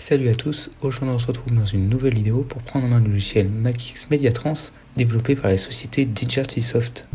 Salut à tous, aujourd'hui on se retrouve dans une nouvelle vidéo pour prendre en main le logiciel MacX Mediatrans développé par la société DJartySoft.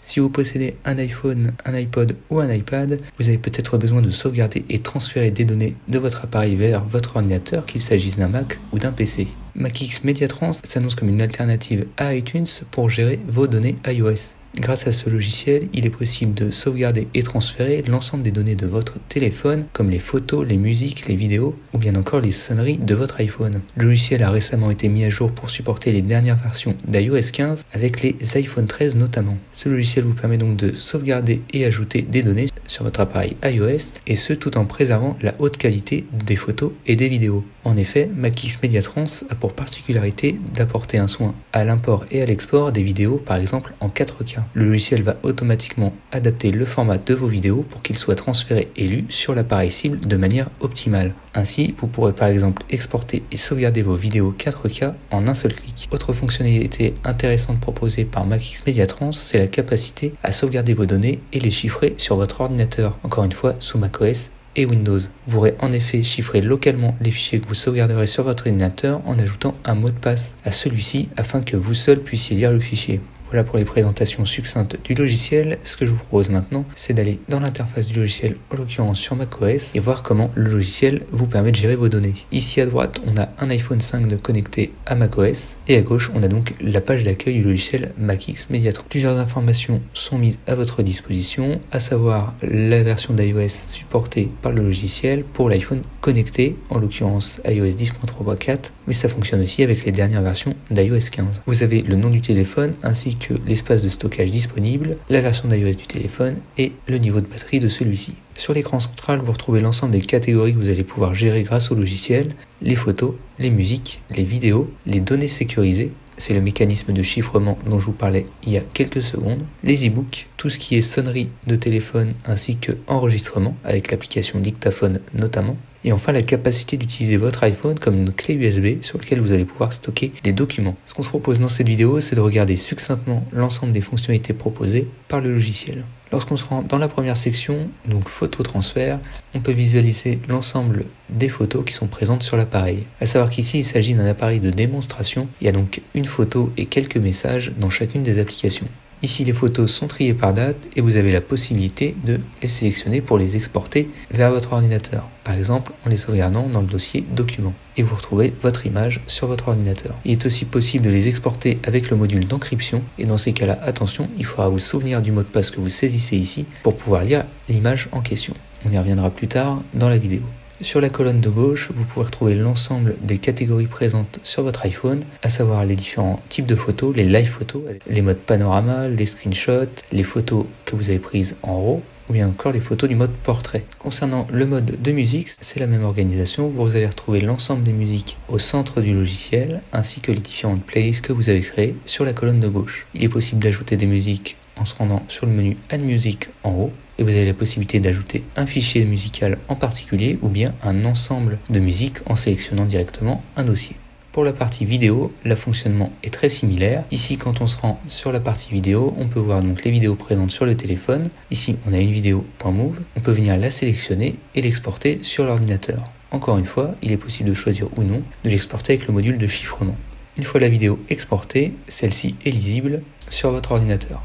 Si vous possédez un iPhone, un iPod ou un iPad, vous avez peut-être besoin de sauvegarder et transférer des données de votre appareil vers votre ordinateur, qu'il s'agisse d'un Mac ou d'un PC. MacX Mediatrans s'annonce comme une alternative à iTunes pour gérer vos données iOS. Grâce à ce logiciel, il est possible de sauvegarder et transférer l'ensemble des données de votre téléphone, comme les photos, les musiques, les vidéos ou bien encore les sonneries de votre iPhone. Le logiciel a récemment été mis à jour pour supporter les dernières versions d'iOS 15 avec les iPhone 13 notamment. Ce logiciel vous permet donc de sauvegarder et ajouter des données sur votre appareil iOS et ce tout en préservant la haute qualité des photos et des vidéos. En effet, MacX Mediatrans a pour particularité d'apporter un soin à l'import et à l'export des vidéos par exemple en 4K. Le logiciel va automatiquement adapter le format de vos vidéos pour qu'il soit transféré et lu sur l'appareil cible de manière optimale. Ainsi, vous pourrez par exemple exporter et sauvegarder vos vidéos 4K en un seul clic. Autre fonctionnalité intéressante proposée par MacX Mediatrans, c'est la capacité à sauvegarder vos données et les chiffrer sur votre ordinateur, encore une fois sous macOS et Windows. Vous pourrez en effet chiffrer localement les fichiers que vous sauvegarderez sur votre ordinateur en ajoutant un mot de passe à celui-ci afin que vous seul puissiez lire le fichier. Voilà pour les présentations succinctes du logiciel. Ce que je vous propose maintenant, c'est d'aller dans l'interface du logiciel, en l'occurrence sur macOS, et voir comment le logiciel vous permet de gérer vos données. Ici à droite, on a un iPhone 5 connecté à macOS, et à gauche, on a donc la page d'accueil du logiciel MacX Mediatrans. Plusieurs informations sont mises à votre disposition, à savoir la version d'iOS supportée par le logiciel pour l'iPhone connecté, en l'occurrence iOS 10.3.4, mais ça fonctionne aussi avec les dernières versions d'iOS 15. Vous avez le nom du téléphone ainsi que l'espace de stockage disponible, la version d'iOS du téléphone et le niveau de batterie de celui-ci. Sur l'écran central, vous retrouvez l'ensemble des catégories que vous allez pouvoir gérer grâce au logiciel, les photos, les musiques, les vidéos, les données sécurisées, c'est le mécanisme de chiffrement dont je vous parlais il y a quelques secondes, les e-books, tout ce qui est sonnerie de téléphone ainsi que enregistrement avec l'application dictaphone notamment, et enfin la capacité d'utiliser votre iPhone comme une clé USB sur laquelle vous allez pouvoir stocker des documents. Ce qu'on se propose dans cette vidéo, c'est de regarder succinctement l'ensemble des fonctionnalités proposées par le logiciel. Lorsqu'on se rend dans la première section, donc photo transfert, on peut visualiser l'ensemble des photos qui sont présentes sur l'appareil. À savoir qu'ici, il s'agit d'un appareil de démonstration. Il y a donc une photo et quelques messages dans chacune des applications. Ici, les photos sont triées par date et vous avez la possibilité de les sélectionner pour les exporter vers votre ordinateur. Par exemple, en les sauvegardant dans le dossier Documents. Et vous retrouvez votre image sur votre ordinateur. Il est aussi possible de les exporter avec le module d'encryption. Et dans ces cas-là, attention, il faudra vous souvenir du mot de passe que vous saisissez ici pour pouvoir lire l'image en question. On y reviendra plus tard dans la vidéo. Sur la colonne de gauche, vous pouvez retrouver l'ensemble des catégories présentes sur votre iPhone, à savoir les différents types de photos, les live photos, les modes panorama, les screenshots, les photos que vous avez prises en RAW, ou bien encore les photos du mode portrait. Concernant le mode de musique, c'est la même organisation, vous allez retrouver l'ensemble des musiques au centre du logiciel, ainsi que les différentes playlists que vous avez créées sur la colonne de gauche. Il est possible d'ajouter des musiques en se rendant sur le menu Add Music en haut, et vous avez la possibilité d'ajouter un fichier musical en particulier ou bien un ensemble de musique en sélectionnant directement un dossier. Pour la partie vidéo, le fonctionnement est très similaire. Ici, quand on se rend sur la partie vidéo, on peut voir donc les vidéos présentes sur le téléphone. Ici, on a une vidéo .move. On peut venir la sélectionner et l'exporter sur l'ordinateur. Encore une fois, il est possible de choisir ou non de l'exporter avec le module de chiffrement. Une fois la vidéo exportée, celle-ci est lisible sur votre ordinateur.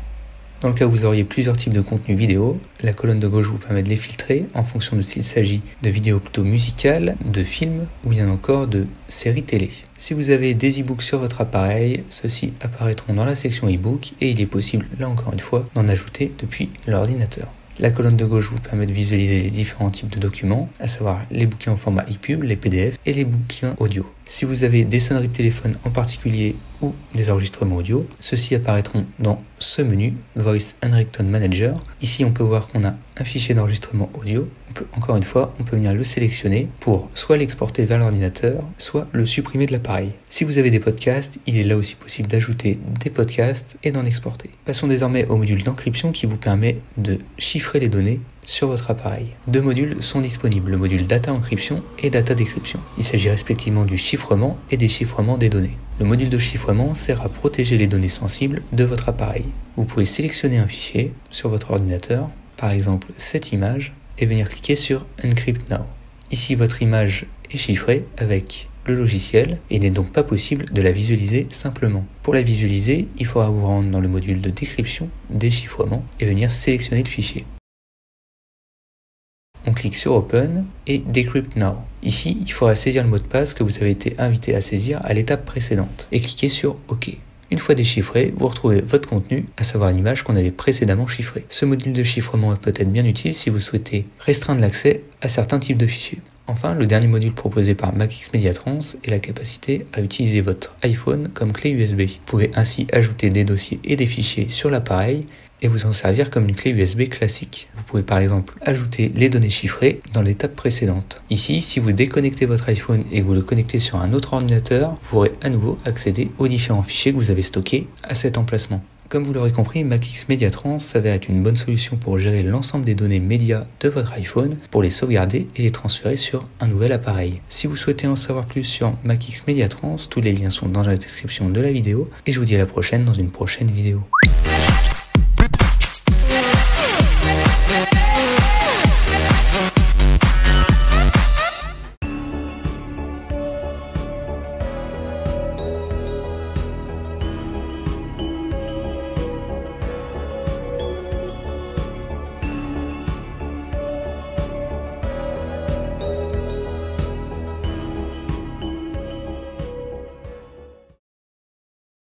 Dans le cas où vous auriez plusieurs types de contenus vidéo, la colonne de gauche vous permet de les filtrer en fonction de s'il s'agit de vidéos plutôt musicales, de films ou bien encore de séries télé. Si vous avez des e-books sur votre appareil, ceux-ci apparaîtront dans la section e-book et il est possible, là encore une fois, d'en ajouter depuis l'ordinateur. La colonne de gauche vous permet de visualiser les différents types de documents, à savoir les bouquins en format EPUB, les PDF et les bouquins audio. Si vous avez des sonneries de téléphone en particulier ou des enregistrements audio, ceux-ci apparaîtront dans ce menu Voice and Ringtone Manager. Ici, on peut voir qu'on a un fichier d'enregistrement audio. Encore une fois, on peut venir le sélectionner pour soit l'exporter vers l'ordinateur, soit le supprimer de l'appareil. Si vous avez des podcasts, il est là aussi possible d'ajouter des podcasts et d'en exporter. Passons désormais au module d'encryption qui vous permet de chiffrer les données sur votre appareil. Deux modules sont disponibles, le module Data Encryption et Data Decryption. Il s'agit respectivement du chiffrement et déchiffrement des données. Le module de chiffrement sert à protéger les données sensibles de votre appareil. Vous pouvez sélectionner un fichier sur votre ordinateur, par exemple cette image, et venir cliquer sur Encrypt Now. Ici, votre image est chiffrée avec le logiciel et il n'est donc pas possible de la visualiser simplement. Pour la visualiser, il faudra vous rendre dans le module de décryption, déchiffrement et venir sélectionner le fichier. On clique sur Open et Decrypt Now. Ici, il faudra saisir le mot de passe que vous avez été invité à saisir à l'étape précédente et cliquer sur OK. Une fois déchiffré, vous retrouvez votre contenu, à savoir l'image qu'on avait précédemment chiffrée. Ce module de chiffrement peut être bien utile si vous souhaitez restreindre l'accès à certains types de fichiers. Enfin, le dernier module proposé par MACx Mediatrans est la capacité à utiliser votre iPhone comme clé USB. Vous pouvez ainsi ajouter des dossiers et des fichiers sur l'appareil et vous en servir comme une clé USB classique. Vous pouvez par exemple ajouter les données chiffrées dans l'étape précédente. Ici, si vous déconnectez votre iPhone et que vous le connectez sur un autre ordinateur, vous pourrez à nouveau accéder aux différents fichiers que vous avez stockés à cet emplacement. Comme vous l'aurez compris, MACx Mediatrans s'avère être une bonne solution pour gérer l'ensemble des données médias de votre iPhone, pour les sauvegarder et les transférer sur un nouvel appareil. Si vous souhaitez en savoir plus sur MACx Mediatrans, tous les liens sont dans la description de la vidéo et je vous dis à la prochaine dans une prochaine vidéo.